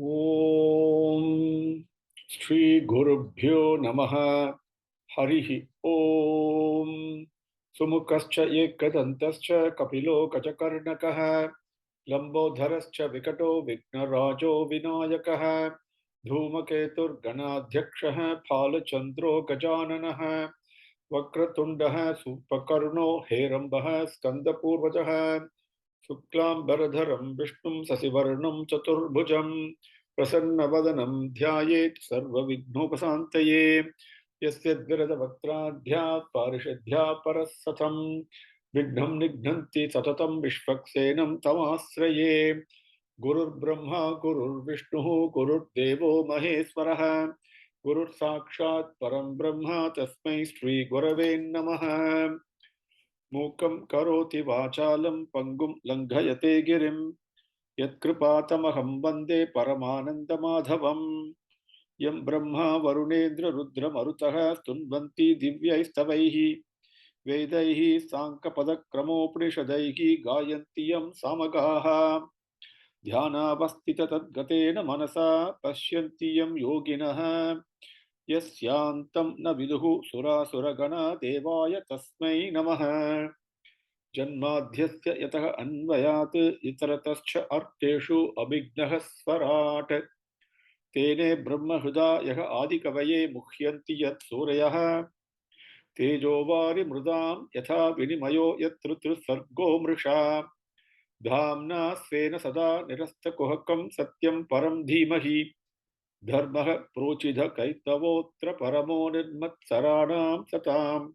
Om Shri Gurubhyo Namaha Harihi Om Sumukascha Ekadantascha Kapilo Kachakarnakaha Lambodharascha Vikato Vignarajo Vinayakaha Dhumaketur Ganadhyakshaha Phalachandro Gajananaha Vakratundaha Supakarno Herambaha Skandapurvajaha Shuklam Bharadharam Vishnum Sasivarnam Chaturbhujam Prasanna Dhyayet Sarva Vignopasantaye Yasyadvirada Vaktradhya Parishadhya Parasatam Vignam Nignanti Satatam Vishvaksenam Tamasraye Gurur Brahma Gurur Vishnu Gurur Devo Maheswaraha Gurur Sakshat Param Brahma Tasmai Sri Gurave Namaha Mukam karoti vachalam pangum langhayate girim yatkripatamaham vande paramanandamadhavam yam brahma varunendra rudra marutaha stunvanti divyaistavaihi vedaihi sankapadakramopanishadaihi gayanti yam samagaha dhyanavastita tadgatena manasa pashyanti yam yoginaha yasyantam na viduhu surasuragana devaya tasmai namaha जन्माद्यस्य यतः अन्वयात् इतरतश्च अर्थेषु अभिघ्नः स्वराट् तेने ब्रह्महृदायः आदिकवये मुह्यन्ति यत् सूरयः तेजोवारि मृदां यथा विनिमयो यत्र सर्गो मृषा धाम्ना स्वेन सदा निरस्तकुहकं सत्यं परं धीमहि धर्मः प्रोचिध कैतवोऽत्र परमो निर्मत्सराणां सताम्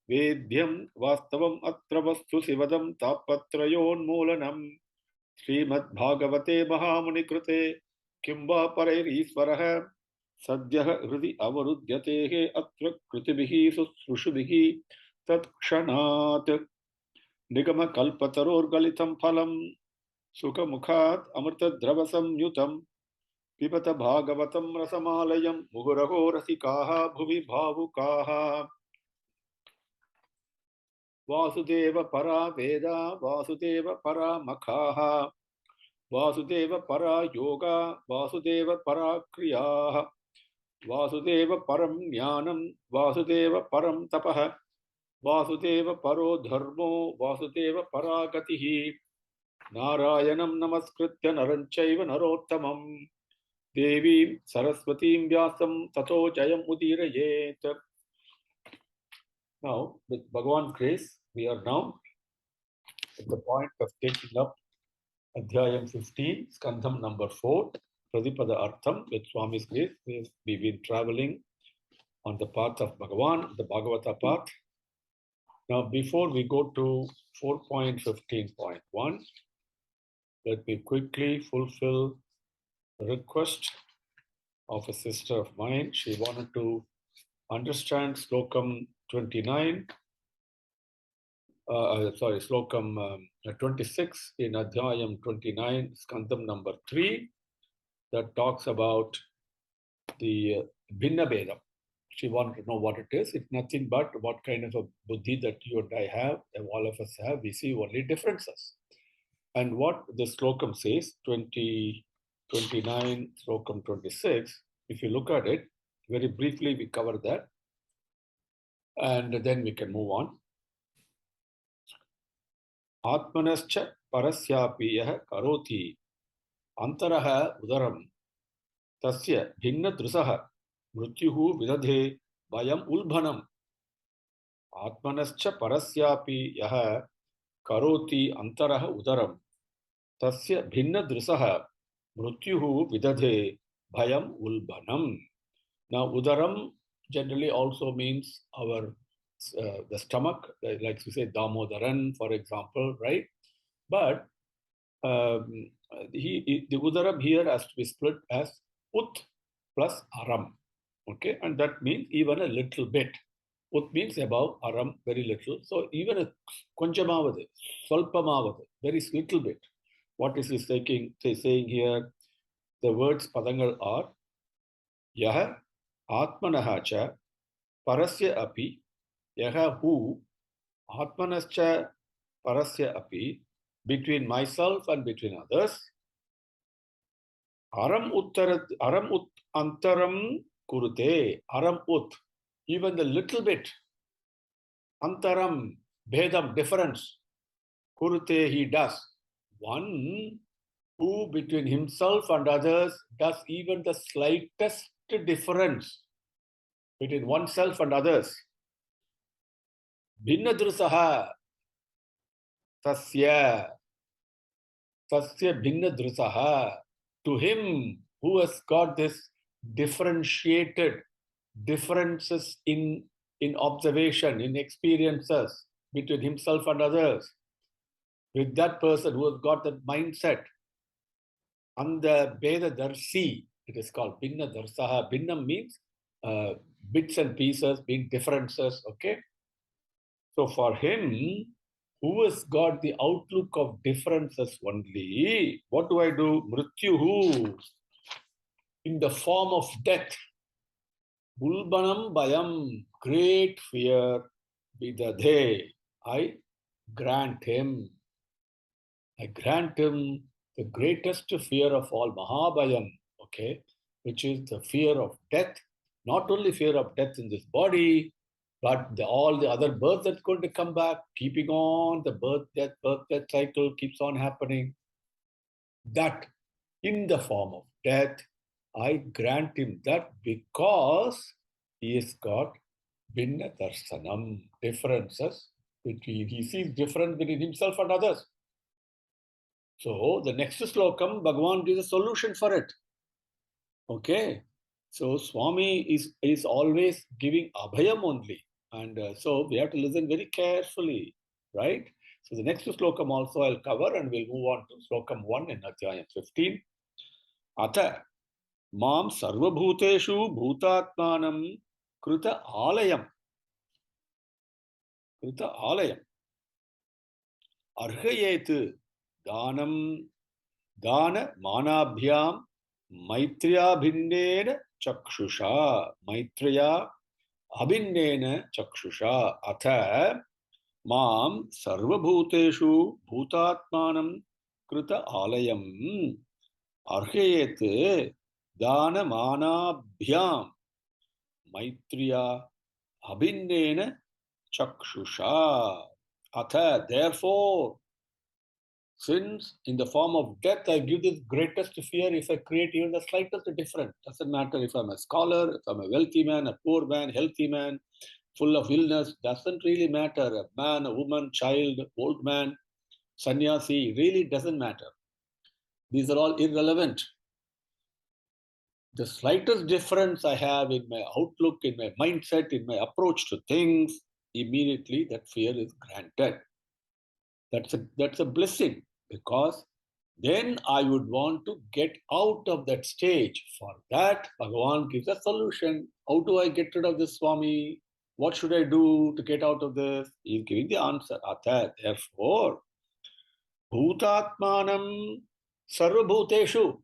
वेद्यं वास्तवम् अत्र वस्तु शिवदं तापत्रयोन्मूलनम् श्रीमद् भागवते महामुनिकृते किं वा परैरीश्वरः सद्यः हृदि अवरुध्यतेः अत्र कृतिभिः शुश्रूषुभिः तत्क्षणात् निगमकल्पतरोर्गलितं फलं सुखमुखात् अमृतद्रवसंयुतं पिबत भागवतं रसमालयं मुहुरहो रसिकाः भुवि भावुकाः वासुदेव परा वेदा वासुदेव परा मखाः वासुदेव परा योगा वासुदेव परा क्रियाः वासुदेव परं ज्ञानं वासुदेव परं तपः वासुदेव परो धर्मो वासुदेव परा गतिः नारायणं नमस्कृत्य नरं चैव नरोत्तमं देवीं सरस्वतीं व्यासं ततो जयमुदीरयेत्. Now, with Bhagavan's grace, we are now at the point of taking up Adhyayam 15, Skandham number 4, Pradipada Artham. With Swami's grace, we've been traveling on the path of Bhagavan, the Bhagavata path. Now, before we go to 4.15.1, let me quickly fulfill the request of a sister of mine. She wanted to understand Slokam 29, Slokam 26 in Adhyayam 29, Skandham number 3, that talks about the Bhinna Vedam. She wanted to know what it is. It's nothing but what kind of a buddhi that you and I have, and all of us have. We see only differences. And what the Slokam says, 29, Slokam 26, if you look at it, very briefly we cover that, and then we can move on. Atmanascha parasyapi yah karoti antaraha udaram tasya bhinna drusaha mrityuhu vidadhe vayam ulbhanam. Atmanascha parasyapi yah karoti antaraha udaram tasya bhinna drusaha mrityuhu vidadhe bhayam ulbhanam. Now, udaram generally also means our the stomach, like we say Damodaran, for example, right? But the udaram here has to be split as ut plus aram, okay? And that means even a little bit. Ut means above, aram very little. So even a konjamavadu, solpamavadu, very little bit. What is he saying here? The words padangal are yah atmanaha cha parasya api, yah who atmanascha parasya api, between myself and between others, aram ut antaram kurute. Aram ut. Even the little bit. Antaram, bhedam, difference. Kurute, he does. One who between himself and others does even the slightest difference between oneself and others. Bhinnadrusaha tasya bhinnadrusaha. To him who has got this differentiated differences in observation, in experiences between himself and others, with that person who has got that mindset, and the Vedadarshi, it is called Binna Darsaha. Binna means bits and pieces, being differences, okay? So for him, who has got the outlook of differences only, what do I do? Mrityuhu, in the form of death. Ulbanam bayam, great fear, vidadhe, I grant him. I grant him the greatest fear of all, Mahabhayam, okay, which is the fear of death. Not only fear of death in this body, but all the other birth that's going to come back, keeping on the birth, death cycle keeps on happening. That in the form of death, I grant him that because he has got Binna Darsanam, differences between, he sees difference between himself and others. So the next slokam, Bhagavan gives a solution for it. Okay. So Swami is always giving abhayam only. And so we have to listen very carefully, right? So the next slokam also I'll cover, and we'll move on to slokam 1 in Adhyayam 15. Atha mam sarvabhuteshu bhutatmanam kruta alayam. Kruta alayam. Arhayet danam dana manabhyam Maitriya bhinnena chakshusha. Maitriya abhinnena chakshusha. Atha mam sarvabhuteshu bhutatmanam krita alayam arhayet dana manabhyam Maitriya abhinnena chakshusha. Atha, therefore, since in the form of death, I give this greatest fear if I create even the slightest difference. Doesn't matter if I'm a scholar, if I'm a wealthy man, a poor man, healthy man, full of illness, doesn't really matter. A man, a woman, child, old man, sannyasi, really doesn't matter. These are all irrelevant. The slightest difference I have in my outlook, in my mindset, in my approach to things, immediately that fear is granted. That's a blessing, because then I would want to get out of that stage. For that, Bhagavan gives a solution. How do I get rid of this, Swami? What should I do to get out of this? He is giving the answer. Atha, therefore, Bhutatmanam Sarvabhuteshu.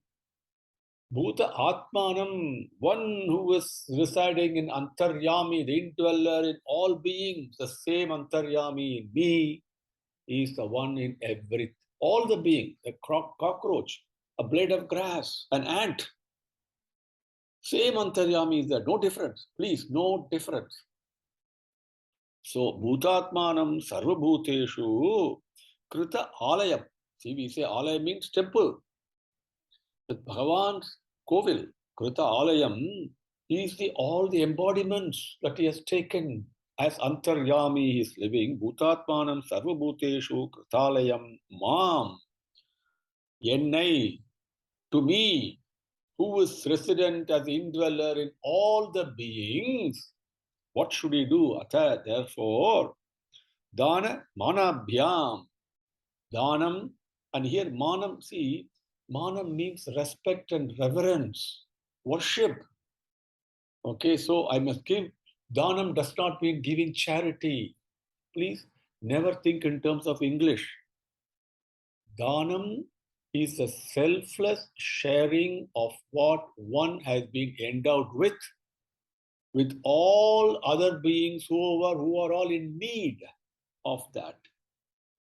Bhuta Atmanam, one who is residing in Antaryami, the indweller in all beings, the same Antaryami in me, is the one in all the beings, a cockroach, a blade of grass, an ant. Same Antaryami is there, no difference. Please, no difference. So, Bhutatmanam Sarvabhuteshu Krita Alayam. See, we say Alayam means temple. With Bhagavan's Kovil, Krita Alayam, is all the embodiments that he has taken as Antaryami he is living. Bhutatmanam Sarvabhuteshu Kritalayam Mam. Yennai, to me, who is resident as indweller in all the beings, what should he do? Atha, therefore, Dana Manabhyam. Danam, and here Manam, see, Manam means respect and reverence, worship. Okay, so I must give. Danam does not mean giving charity. Please never think in terms of English. Danam is a selfless sharing of what one has been endowed with all other beings who are all in need of that.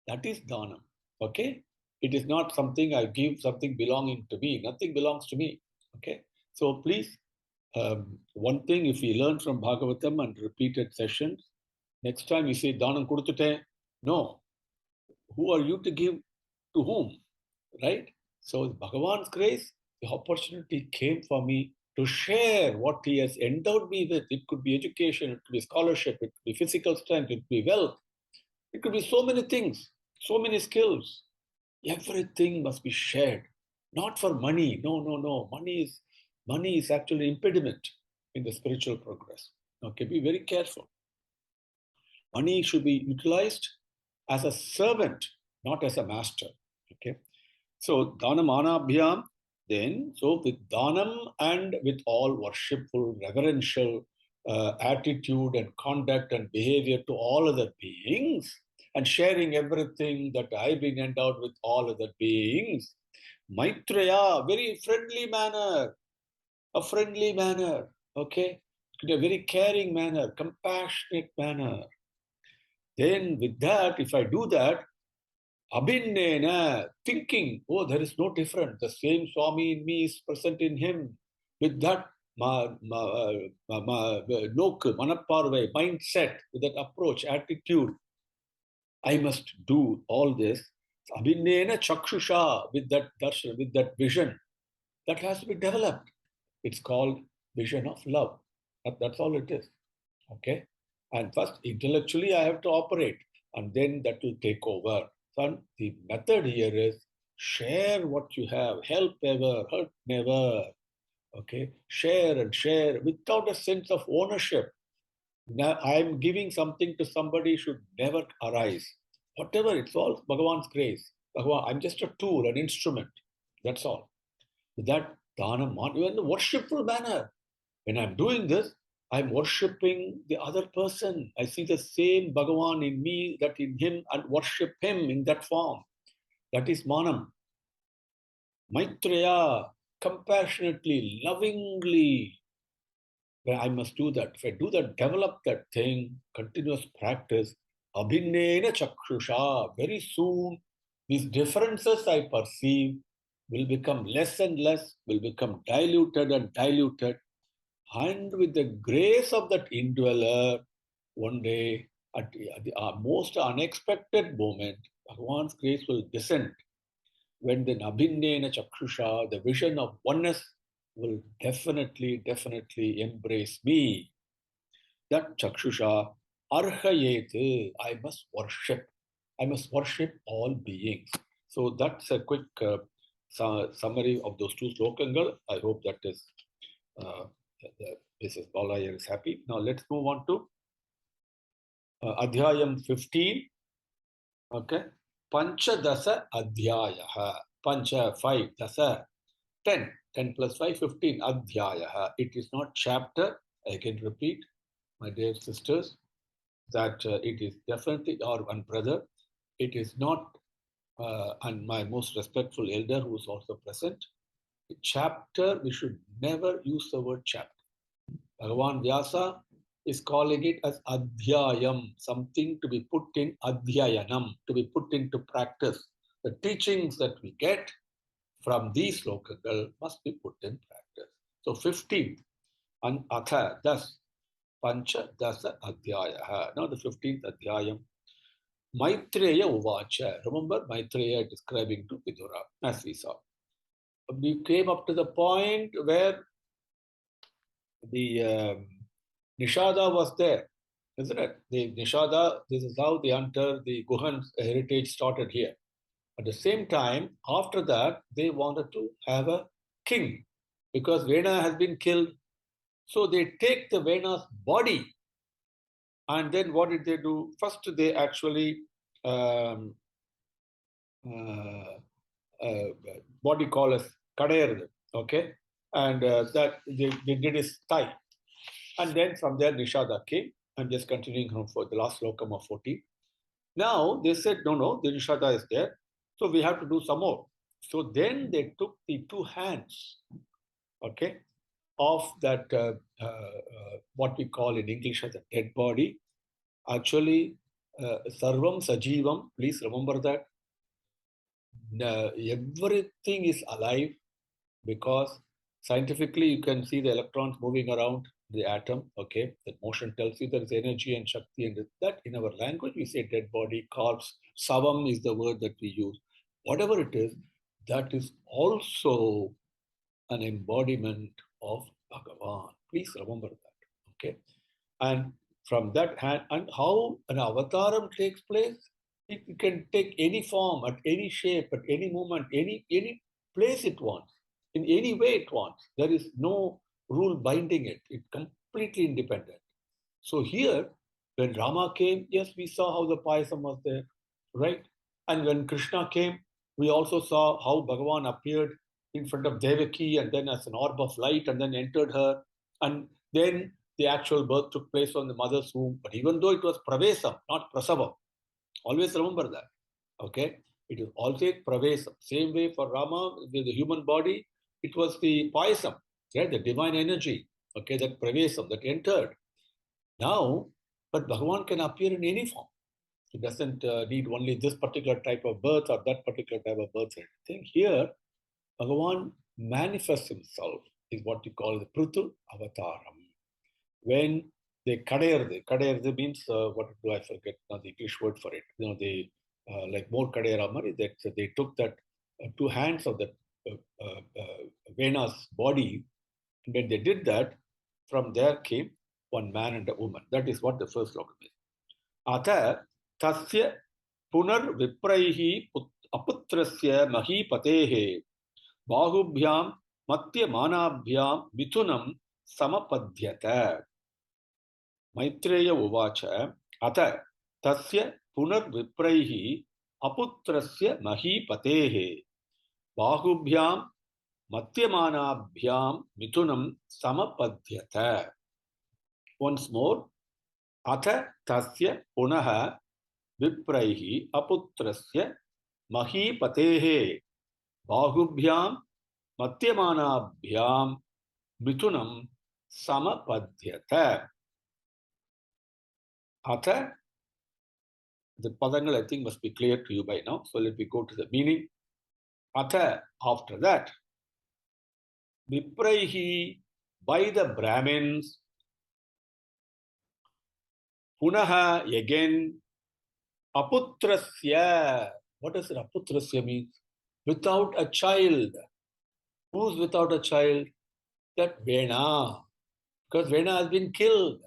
That is Danam. Okay? It is not something I give something belonging to me. Nothing belongs to me. Okay. So please, one thing, if we learn from Bhagavatam and repeated sessions, next time you say, Dhanam Kudutute, no. Who are you to give to whom? Right? So, Bhagavan's grace, the opportunity came for me to share what he has endowed me with. It could be education, it could be scholarship, it could be physical strength, it could be wealth, it could be so many things, so many skills. Everything must be shared, not for money. No, no, no. Money is actually impediment in the spiritual progress. Okay, be very careful. Money should be utilized as a servant, not as a master. Okay. So dhanam anabhyam, then, so with dhanam and with all worshipful, reverential attitude and conduct and behavior to all other beings, and sharing everything that I've been endowed with all other beings, Maitreya, very friendly manner, a friendly manner, okay, in a very caring manner, compassionate manner. Then with that, if I do that, Abhinnena, thinking, oh, there is no difference. The same Swami in me is present in him. With that manapparvai, mindset, with that approach, attitude, I must do all this. Abhinnena chakshusha, with that darshan, with that vision, that has to be developed. It's called vision of love. That's all it is. Okay? And first, intellectually, I have to operate, and then that will take over. So the method here is share what you have, help ever, hurt never. Okay? Share and share without a sense of ownership. Now, I'm giving something to somebody should never arise. Whatever, it's all Bhagavan's grace. Bhagavan, I'm just a tool, an instrument. That's all. With that, dhanam, even in a worshipful manner. When I'm doing this, I'm worshipping the other person. I see the same Bhagavan in me that in him and worship him in that form. That is manam. Maitreya, compassionately, lovingly. I must do that. If I do that, develop that thing, continuous practice, abhinnena chakshusha, very soon, these differences I perceive will become less and less, will become diluted and diluted. And with the grace of that indweller, one day, at the most unexpected moment, Bhagavan's grace will descend. When the Abhinnena Chakshusha, the vision of oneness, will definitely embrace me. That Chakshusha, Arhayete, I must worship. I must worship all beings. So that's a quick summary of those two slokangal. I hope that is Mrs. Balaya is happy. Now let's move on to Adhyayam 15. Okay. Panchadasa Adhyayaha. Pancha 5, Dasa 10. 10 plus 5, 15. Adhyayaha. It is not chapter. I can repeat, my dear sisters, that it is definitely, or one brother, it is not, and my most respectful elder who is also present, chapter, we should never use the word chapter. Bhagavan Vyasa is calling it as adhyayam, something to be put in adhyayanam, to be put into practice. The teachings that we get from these slokas must be put in practice. So 15th, atha, thus, pancha dasa adhyaya. Now the 15th adhyayam. Maitreya uvacha. Remember Maitreya describing to Vidura, as we saw. We came up to the point where the Nishada was there, isn't it? The Nishada, this is how the Guhan heritage started here. At the same time, after that, they wanted to have a king because Vena has been killed. So they take the Vena's body, and then what did they do? First, they actually what do you call as Kader, okay? And that they did his thigh. And then from there, Nishada came. I'm just continuing for the last slokam of 14. Now they said, no, the Nishada is there. So we have to do some more. So then they took the two hands, okay, of that, what we call in English as a dead body. Actually, Sarvam Sajivam, please remember that. everything is alive, because scientifically you can see the electrons moving around the atom. Okay, that motion tells you there is energy and shakti, and that in our language we say dead body, corpse. Savam is the word that we use. Whatever it is, that is also an embodiment of Bhagavan. Please remember that. Okay, and from that hand, and how an avataram takes place, it can take any form, at any shape, at any moment, any place it wants, in any way it wants. There is no rule binding it. It's completely independent. So here, when Rama came, yes, we saw how the payasam was there, right? And when Krishna came, we also saw how Bhagavan appeared in front of Devaki and then as an orb of light and then entered her. And then the actual birth took place on the mother's womb. But even though it was pravesam, not prasavam, always remember that. Okay? It is also pravesam. Same way for Rama, with the human body, it was the payasam, right? The divine energy, okay, that pravesam, that entered. Now, but Bhagavan can appear in any form. He doesn't need only this particular type of birth or that particular type of birth. I think here, Bhagavan manifests himself, is what you call the Pruthu avataram. When they kadayarde means, what do I forget now the English word for it? You know, they like more kadayarama, that they took that two hands of the Vena's body. When they did that, from there came one man and a woman. That is what the first slokam is. Atha tasya punar vipraihi aputrasya mahipatehe bahubhyam matya manabhyam mithunam samapadhyata. Maitreya uvacha atha tasya punar vipraihi aputrasya mahipatehe bahubhyam matyamanabhyam mithunam samapadhyata. Once more, atha tasya punaha vipraihi aputrasya mahipatehe bahubhyam matyamanabhyam mithunam samapadhyata. Atha, the padangal I think must be clear to you by now. So let me go to the meaning. Atha, after that, vipraihi, by the Brahmins, punaha, again, aputrasya. What does it aputrasya mean? Without a child. Who's without a child? That Vena. Because Vena has been killed.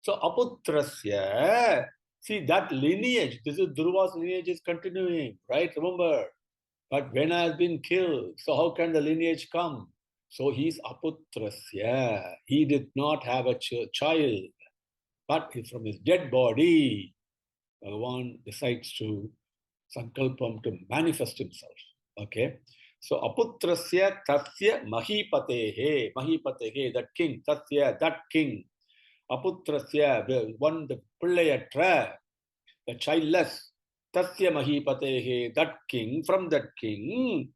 So aputrasya. See that lineage. This is Dhruva's lineage is continuing, right? Remember. But Vena has been killed. So how can the lineage come? So he's aputrasya. He did not have a child. But from his dead body, Bhagavan decides to sankalpam, to manifest himself. Okay. So aputrasya tasya mahipatehe. Mahipatehe, that king. Tasya, that king. Aputrasya, the one, the pillayatra, the childless. Tasya mahipatehe, that king, from that king.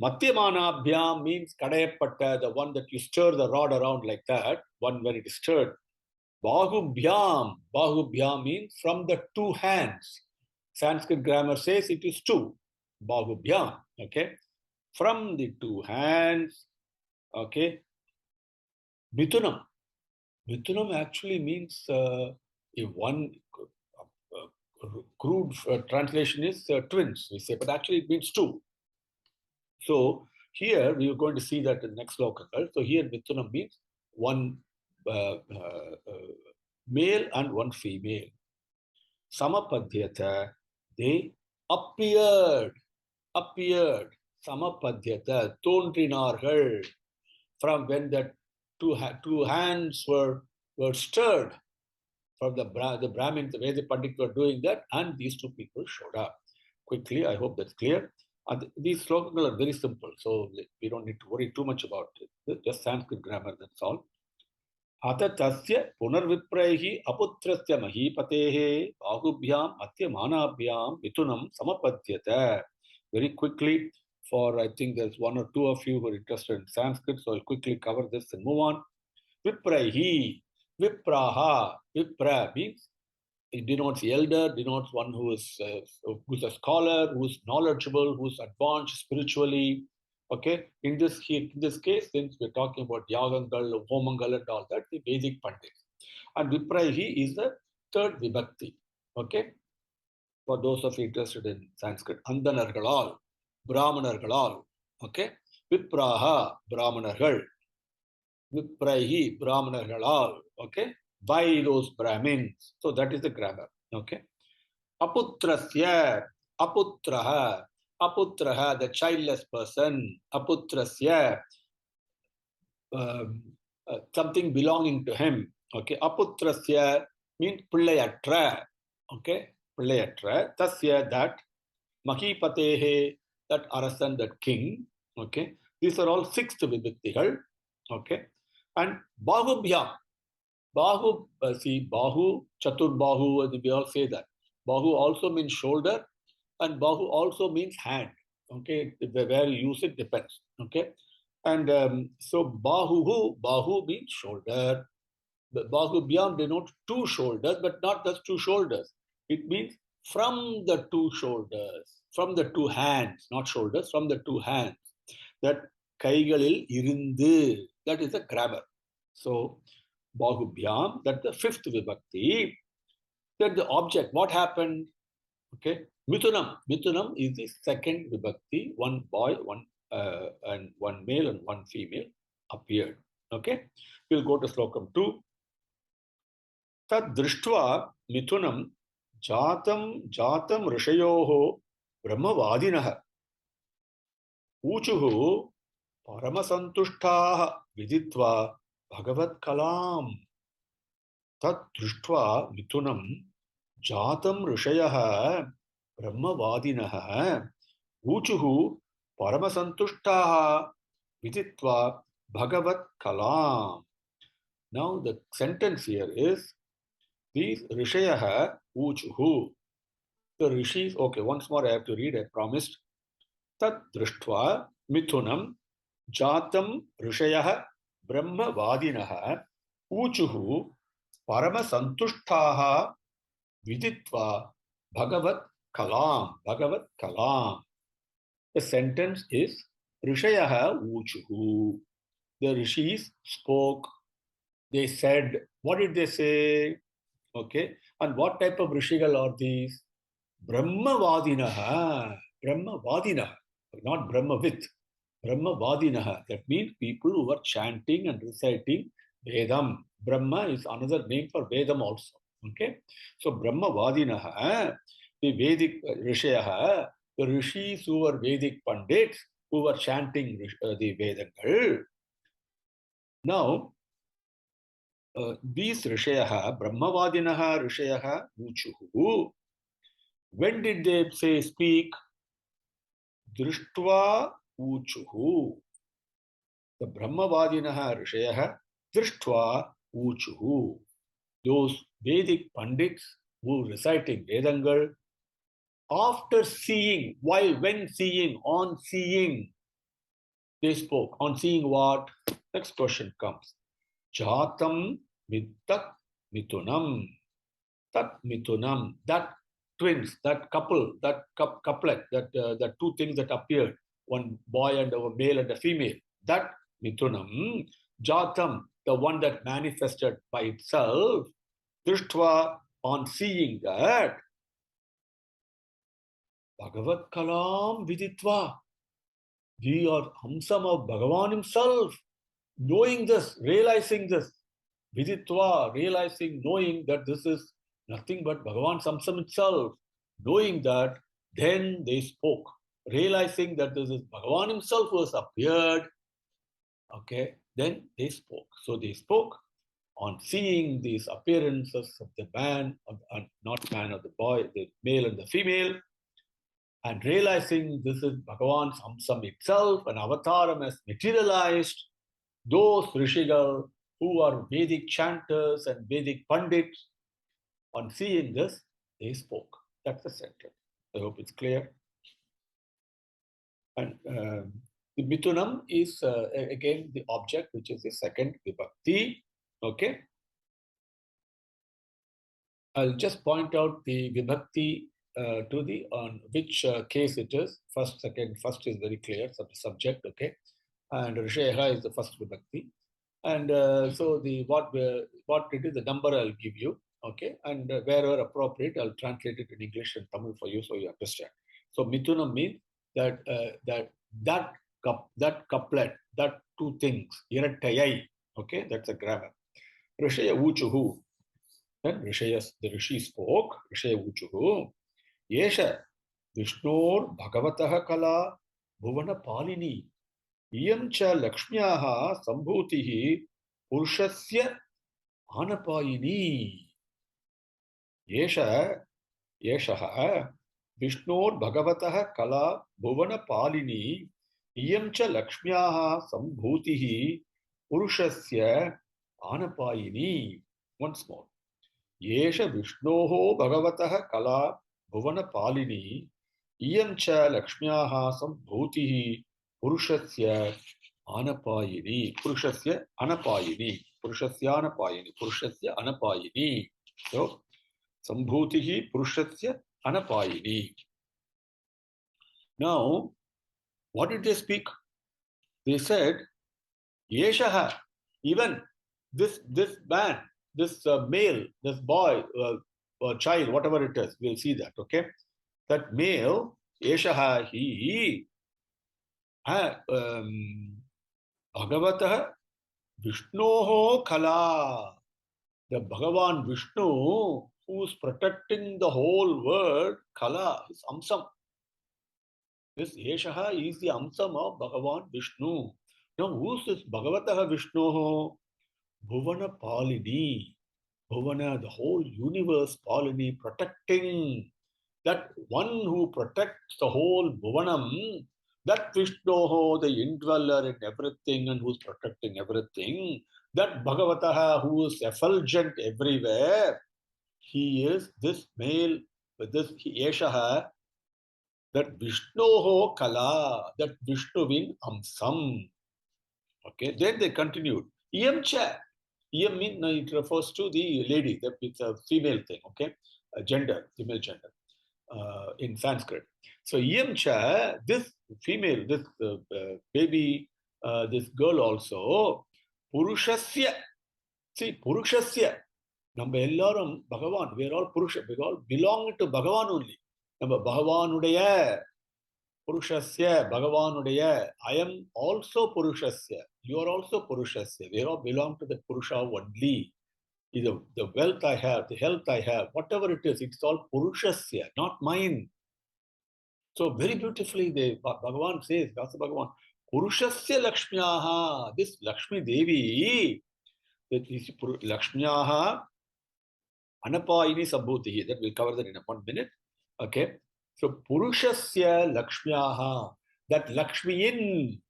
Matyamanabhyam means kadayapatta, the one that you stir the rod around like that, one where it is stirred. Bahubhyam. Bahubhyam means from the two hands. Sanskrit grammar says it is two. Bahubhyam. Okay. From the two hands. Okay. Mithunam. Mithunam actually means if one crude translation is twins, we say, but actually it means two. So here we are going to see that in the next sloka. So here Mithunam means one male and one female. Samapadhyata, they appeared. Samapadhyata, தோன்றினார்கள். From when the two hands were stirred from the Brahmins, the Vedic Pandit were doing that, and these two people showed up. Quickly, I hope that's clear. And these slokams are very simple, so we don't need to worry too much about it. Just Sanskrit grammar, that's all. Atha tasya punarvipraihi aputrasya mahipatehe bahubhyam atyamanabhyam mithunam samapadhyata. Very quickly, for I think there's one or two of you who are interested in Sanskrit, so I'll quickly cover this and move on. Vipraihi, vipraha, vipra means It denotes elder, denotes one who's a scholar, who's knowledgeable, who's advanced spiritually. Okay, in this case, since we're talking about Yagangal, Homangal, and all that, the Vedic Pandits. And Viprahi is the third vibhakti. Okay, for those of you interested in Sanskrit, Andanargalal, Brahmanargalal. Okay, Vipraha, Brahmanargal, Viprahi, Brahmanargalal. Okay, by those Brahmins. So that is the grammar. Okay. Aputrasya, aputraha, aputraha, the childless person, aputrasya, something belonging to him. Okay, aputrasya means pillayatra. Okay, pillayatra. Tasya, that, mahipatehe, that arasan, that king. Okay, these are all sixth vibhaktigal. Okay, and bahubhyam. Bahu, Chaturbahu, we all say that. Bahu also means shoulder, and Bahu also means hand. Okay, where you use it depends. Okay, and so Bahu means shoulder. Bahu Bhyam denotes two shoulders, but not just two shoulders. It means from the two shoulders, from the two hands, not shoulders, from the two hands. That Kaigalil Irindu, that is the grammar. So Bahubhyam, that's the fifth vibhakti. Then the object, what happened? Okay, Mithunam. Mithunam is the second vibhakti. One boy, and one male and one female appeared. Okay, we'll go to Slokam 2. Tad drishtva Mithunam jatam rishayoho brahmavadinaha uchuhu paramasantushtaha viditva Bhagavat kalam. Tat drishtva Mithunam jatam rishayah brahmavadinah uchuhu paramasantushtaha viditva Bhagavat kalam. Now the sentence here is these rishayah uchuhu. The rishis, okay, once more I have to read, I promised. Tat drishtva Mithunam jatam rishayah brahmavadinah uchuhu paramasantushtaha viditva Bhagavat kalam. Bhagavat kalam. The sentence is Rishayaha uchuhu. The rishis spoke. They said, what did they say? Okay. And what type of rishigal are these? Brahmavadinaha. Brahmavadinaha. Not Brahmavit. Brahmavadinaha. That means people who are chanting and reciting Vedam. Brahma is another name for Vedam also. Okay. So Brahmavadinaha, the Vedic Rishayaha, the rishis who were Vedic Pandits, who were chanting the Vedangal. Now, these Rishayaha, Brahmavadinaha Rishayaha Uchuhu, when did they say speak? Drishtva Uchuhu. The Brahmavadinaha Rishayaha Drishtva Uchuhu. Those Vedic Pandits who reciting Vedangal, after seeing, when seeing, on seeing, they spoke. On seeing what? Next question comes. Jatam Vittat Mithunam. Tat Mithunam. That twins, that couple, that couplet, that two things that appeared, one boy and a male and a female. That Mithunam. Jatam, the one that manifested by itself. Drishtva, on seeing that. Bhagavat kalam viditva. We are hamsam of Bhagavan himself. Knowing this, realizing this. Viditva, realizing, knowing that this is nothing but Bhagavan samsam itself. Knowing that, then they spoke. Realizing that this is Bhagavan himself who has appeared. Okay, then they spoke. So they spoke on seeing these appearances of the man, not man, of the boy, the male and the female, and realizing this is Bhagavan's Hamsam itself, an avataram has materialized, those Rishigal who are Vedic chanters and Vedic Pandits, on seeing this, they spoke. That's the sentence. I hope it's clear. And the Mithunam is again the object, which is the second vibhakti. Okay. I'll just point out the vibhakti to the on which case it is. First, second, first is very clear, subject, okay, and Risheha is the first vibhakti, and so the what it is, the number I'll give you, okay, and wherever appropriate, I'll translate it in English and Tamil for you so you understand. So Mithunam means that that couplet, that two things, irattayai, okay, that's a grammar. Rishaya uchuhu. Then the Rishi spoke, Rishaya uchuhu. Yesha Vishnor Bhagavatah Kala Bhuvana Palini. Iyam cha Lakshmyaha Sambhutihi Purushasya Anapayini. Yesha Yeshaha Vishnor Bhagavatah Kala Bhuvana Palini. Iyam cha Lakshmyaha Sambhutihi Purushasya Anapayini. Once more. Yesha Vishnoho Bhagavatah Kala Bhuvana Palini Iyam cha Lakshmyaha Sambhutihi Purushasya Anapayini. Purushasya Anapayini. Purushasya Anapayini. Purushasya Anapayini. So, Sambhutihi Purushasya Anapayini. Now, what did they speak? They said, Yeshaha, even this man, this male, this boy, or child, whatever it is, we'll see that, okay? That male, Yeshaha, he, Bhagavatah Vishnoho Kala, the Bhagavan Vishnu, who's protecting the whole world, Kala, is Amsam. This Yeshaha is the Amsam of Bhagavan Vishnu. Now, who's this Bhagavatah Vishnoho? Bhuvana Palini. Bhuvana, the whole universe, Palini, protecting. That one who protects the whole Bhuvanam, that Vishnoho, the indweller in everything and who's protecting everything, that Bhagavataha, who is effulgent everywhere, he is this male, this Yeshaha, that Vishnoho Kala, that Vishnuvin Amsam. Okay, then they continued. Iyam cha. Iyam means it refers to the lady, that it's a female thing, okay? A gender, female gender, in Sanskrit. So Iyam cha, this female, this baby, this girl also, Purushasya. See, Purushasya. Namba ellarum Bhagavan, we are all Purusha, we all belong to Bhagavan only. Namba Bhagavanudaya, Purushasya, Bhagavanudaya. I am also Purushasya. You are also Purushasya. We all belong to the Purusha only. The wealth I have, the health I have, whatever it is, it's all Purushasya, not mine. So very beautifully, Bhagavan says, Vyasa Bhagavan, Purushasya Lakshmyaha, this Lakshmi Devi, this Lakshmyaha, Anapayini Sambhutihi, that we'll cover that in 1 minute. Okay. So Purushasya Lakshmyaha, that Lakshmi-in.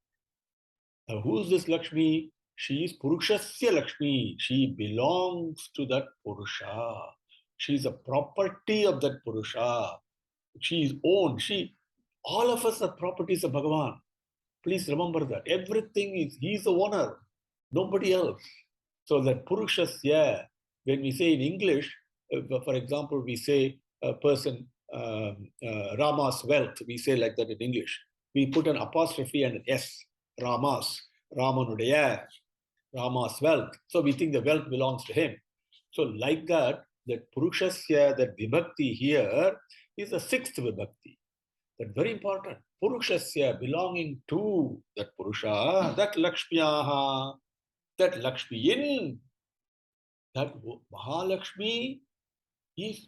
Now, who's this Lakshmi? She is Purushasya Lakshmi. She belongs to that Purusha. She is a property of that Purusha. She is owned. All of us are properties of Bhagavan. Please remember that. Everything is, he is the owner. Nobody else. So that Purushasya, when we say in English, for example, we say a person, Rama's wealth, we say like that in English. We put an apostrophe and an S, Rama's, Ramanudaya, Rama's wealth. So we think the wealth belongs to him. So like that Purushasya, that Vibhakti here is the sixth Vibhakti. That's very important. Purushasya, belonging to that Purusha, that Lakshmyaha, that Lakshmi-in, that Mahalakshmi is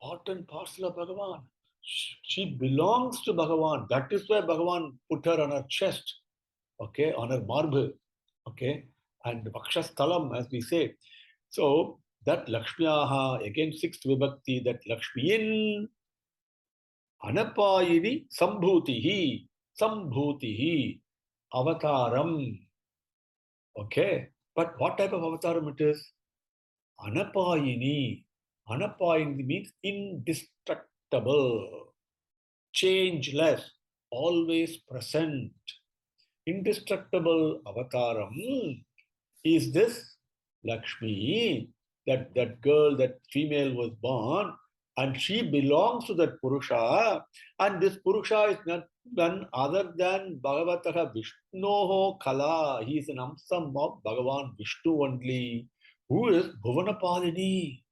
part and parcel of Bhagavan. She belongs to Bhagavan. That is why Bhagavan put her on her chest, okay, on her marble, okay, and Vakshasthalam, as we say. So that Lakshmyaha, again sixth Vibhakti, that Lakshmi-in, Anapayini Sambhutihi, Sambhutihi, avataram. Okay, but what type of avataram it is? Anapayini. Anapayini means indestructible, changeless, always present. Indestructible avataram is this Lakshmi. that girl, that female was born, and she belongs to that Purusha, and this Purusha is none other than Bhagavataha Vishnoho Kala. He is an amsam of Bhagavan Vishnu only, who is Bhuvanapalini.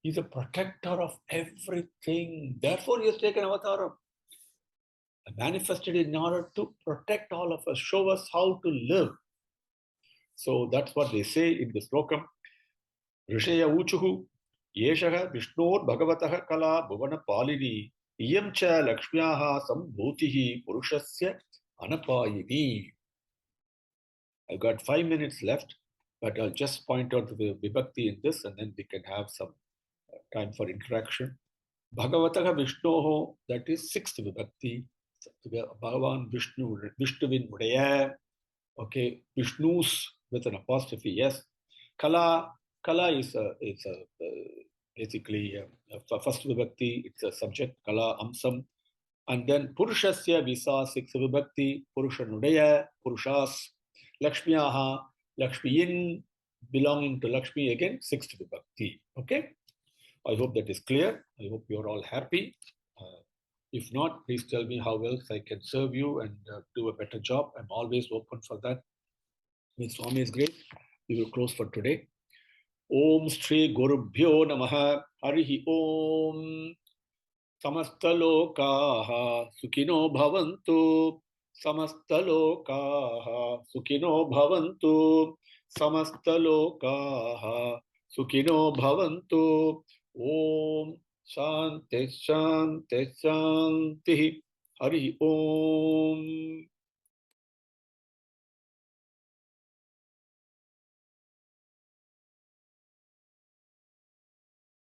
He is a protector of everything. Therefore, he has taken avataram, manifested in order to protect all of us, show us how to live. So that's what they say in the slokam. Rishaya uchuhu, yeshaha Vishnor Bhagavataha Kala Bhuvana Palini, iyam cha Lakshmyaha Sambhutihi Purushasya Anapayini. I've got 5 minutes left, but I'll just point out the vibhakti in this, and then we can have some time for interaction. Bhagavataha Vishnoho, that is sixth vibhakti. Bhagavan Vishnu, Vishnuvin Udaya. Okay, Vishnus with an apostrophe, yes. Kala is basically first vibhakti, it's a subject, Kala Amsam. And then Purushasya Visa, sixth vibhakti, Purusha Nudaya, Purushas, Lakshmiyaha, Lakshmiyin, belonging to Lakshmi, again, sixth vibhakti. Okay, I hope that is clear. I hope you're all happy. If not, please tell me how else I can serve you and do a better job. I'm always open for that. With Swami's grace, we will close for today. Om Shri Gurubhyo Namaha Harihi Om. Samastalokaha Sukhino Bhavantu. Samastalokaha Sukhino Bhavantu. Samastalokaha Sukhino Bhavantu. Om Shanti Shanti Shanti. Hari Om.